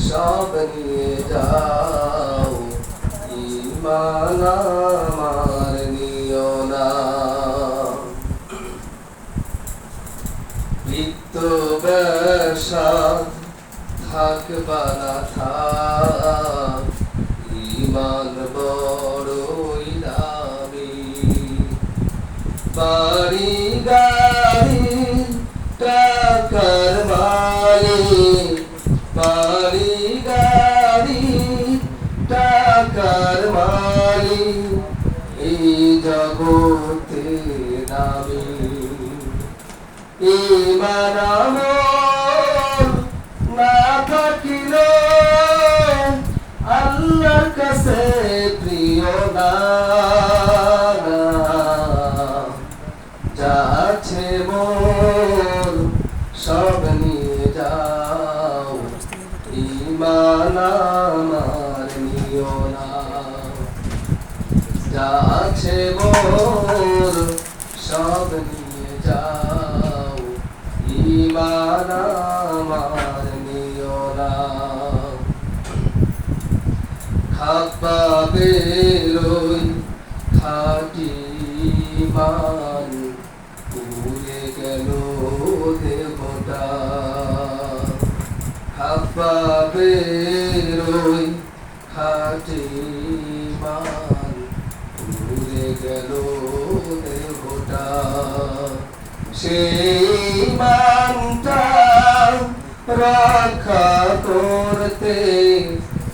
সব নিয়ে যাও, ঈমান আমার নিও না। বিত্তবেশা থাকবা না থাক, ঈমান বড়ই দামি। বাড়ি গাড়ি টাকার মালিক, বাড়ি গাড়ি টাকার মালিক এই জগতে দামি। ঈমান আমল না থাকিলে আল্লাহর কাছে প্রিয় না। যা আছে মোর সব নিয়ে যাও, ঈমান আমার নিও না। যা আছে মোর সব নিয়ে যাও, ঈমান আমার নিও না। খাপ্পা বেরোই খাটি ঈমান, পুড়ে গেল দেহটা। খাপ্পা বেরোই খাটি ঈমান, পুড়ে গেল দেহটা। সেই ঈমানটা রক্ষা করতে,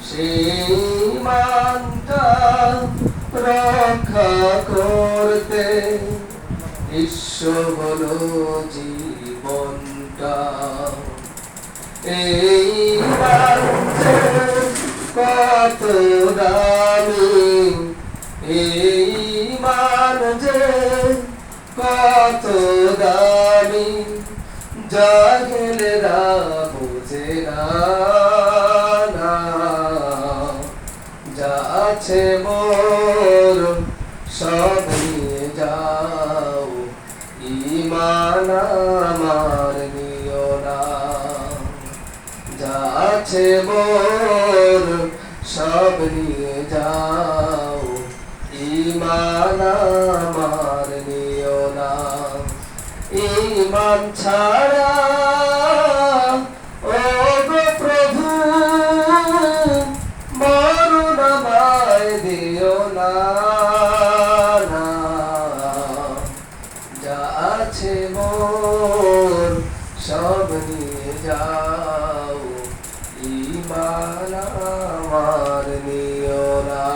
সেই ঈমানটা রক্ষা করতে বিশ্ব হলো জীবনটা। এই ঈমান যে কত দামি, এই ঈমান যে কত দামি, জাহেলেরা বোঝে না। যা আছে মোর সব নিয়ে যাও, ঈমান আমার নিও না। যা আছে মোর সব নিয়ে যাও, ঈমান আমার নিও না। ঈমান ছাড়া ও গো প্রভু মরণ আমায় দিও না। যা আছে মোর সব নিয়ে যাও, ঈমান আমার নিও না।